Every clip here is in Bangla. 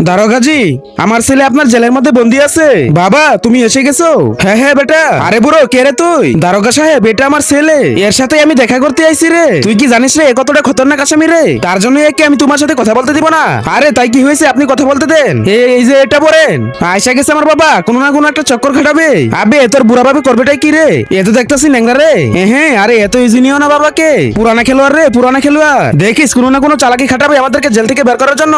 দারোগাজি, আমার ছেলে আপনার জেলের মধ্যে বন্দি আছে। বাবা, তুমি এসে গেছো? হ্যাঁ হ্যাঁ বেটা। আরে বুড়ো, কে রে তুই? দারোগা সাহেব, এটা আমার ছেলে, এর সাথে আমি দেখা করতে আইছি রে। তুই কি জানিস রে কতটা খতরনাক আসামি রে? তার জন্য একে আমি তোমার সাথে কথা বলতে দিব না। আরে তাই কি হয়েছে, আপনি কথা বলতে দেন। এই যে এটা বলেন, আয়সা গেছে আমার বাবা, কোনো না কোনো একটা চক্কর খাটাবে। আবে তোর বুড়া ভাবে করবেটাই কি রে? এ তো দেখতেছি ন্যাংরা রে। হ্যাঁ, আরে এত ইজি নিও না বাবাকে, পুরানা খেলোয়াড় রে, পুরানা খেলোয়াড়। দেখিস কোনো না কোনো চালাকি খাটাবে আমাদেরকে জেল থেকে বের করার জন্য।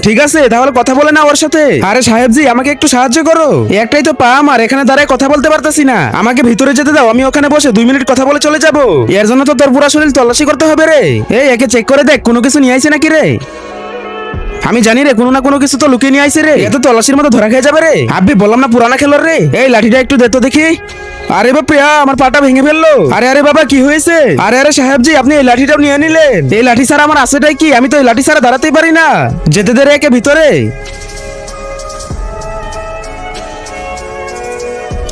ঠিক আছে, তাহলে কথা বলে না ওর সাথে। আরে সাহেবজি, আমাকে একটু সাহায্য করো, একটাই তো পা আমার, এখানে দাঁড়ায় কথা বলতে পারতেছি না। আমাকে ভিতরে যেতে দাও, আমি ওখানে বসে 2 মিনিট কথা বলে চলে যাব। এর জন্য তো তোর পুরো শরীর তল্লাশি করতে হবে রে। এই একে চেক করে দেখ, কোনো কিছু নিয়ে আইছে নাকি রে। আমি জানি রে, কোনো না কোনো কিছু তো লুকিয়ে নিয়ে আইছে রে, এত তল্লাশির মতো ধরা খেয়ে যাবে রে। আব্বি বললাম না পুরানা খেলোয়াড় রে। এই লাঠিটা একটু দে তো দেখি। আরে বাপরে, আমার পাটা ভেঙে ফেললো। আরে বাবা, কি হয়েছে? আরে সাহেবজি, আপনি এই লাঠিটাও নিয়ে নিলেন। এই লাঠি ছাড়া আমার আছেটাই কি? আমি তো এই লাঠি ছাড়া দাঁড়াতেই পারি না। যেতে দে রে একে ভিতরে।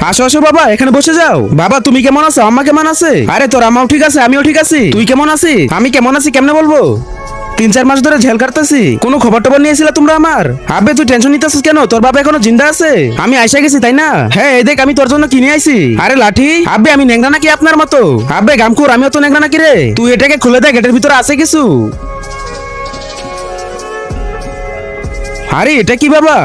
আসো আসো বাবা, এখানে বসে যাও। বাবা তুমি কেমন আছো? আম্মা কেমন আছে? আরে তোর আম্মাও ঠিক আছে, আমিও ঠিক আছি। তুই কেমন আছিস? আমি কেমন আছি কেমনে বলবো? 3-4 মাস ধরে ঝেল কাটতেছি, কোনো খবর টবর নিয়েছিল তোমরা আমার? আবে তুই টেনশন নিতেছিস কেন? তোর বাবা এখনো জিন্দা আছে, আমি আইসা গেছি তাই না? হ্যাঁ, এই দেখ আমি তোর জন্য কিনে আইছি। আরে লাঠি? আবে আমি ন্যাংরা নাকি আপনার মতো? আবে গামকুর, আমিও তো ন্যাংরা নাকি রে? তুই এটাকে খুলে দেখ, এটার ভিতরে আছে কিছু। আরে এটা কি বাবা?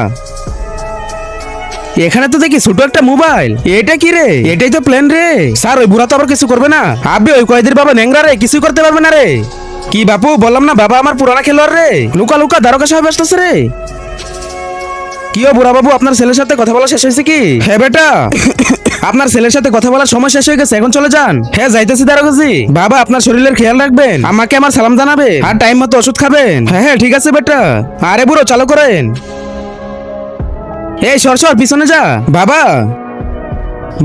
এখানে তো দেখি ছোট একটা মোবাইল। এটা কি রে? এটাই তো প্লেন রে। স্যার, ওই বুড়া তো আবার কিছু করবে না? আবে ওই কয়েদির বাবা ন্যাংরা রে, কিছু করতে পারবে না রে। কি বাপু, বললাম না বাবা আমার পুরানা খেলোয়াড় রে। লুকা লুকা দারোগা সাহেব আসতেছে রে। কি ও বুড়া বাবু, আপনার ছেলের সাথে কথা বলা শেষ হয়েছে কি? হ্যাঁ বেটা, আপনার ছেলের সাথে কথা বলার সময় শেষ হয়ে গেছে, এখন চলে যান। হ্যাঁ যাইতেছি দারোগাজি। বাবা আপনার শরীরের খেয়াল রাখবেন, আমাকে আমার সালাম জানাবে, আর টাইম মতো ওষুধ খাবেন। হ্যাঁ হ্যাঁ ঠিক আছে বেটা। আরে বুড়ো, চালু করেন। এই সর পিছনে যা। বাবা,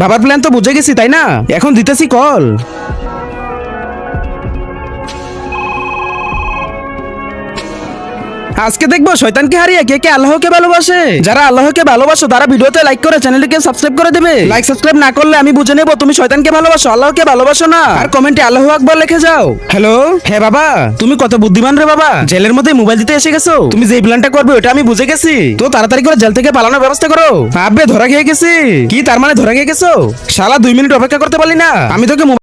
বাবার প্ল্যান তো বুঝে গেছি তাই না? এখন দিতেছি কল। আজকে দেখবো শয়তানকে হারিয়ে কে কে আল্লাহকে ভালোবাসে। যারা আল্লাহকে ভালোবাসো তারা ভিডিওতে লাইক করে চ্যানেলটিকে সাবস্ক্রাইব করে দেবে। লাইক সাবস্ক্রাইব না করলে আমি বুঝে নেবো তুমি শয়তানকে ভালোবাসো, আল্লাহকে ভালোবাসো না। আর কমেন্টে আল্লাহু আকবার লিখে যাও। হ্যালো, হ্যাঁ বাবা, তুমি কত বুদ্ধিমান রে বাবা, জেলের মধ্যে মোবাইল দিতে এসে গেছো। তুমি যে প্ল্যানটা করবে ওটা আমি বুঝে গেছি, তো তাড়াতাড়ি করে জেল থেকে পালানোর ব্যবস্থা করো। আবে ধরা খেয়ে গেছি। কি তার মানে ধরা খেয়ে গেছো? শালা 2 মিনিট অপেক্ষা করতে পারলি না? আমি তোকে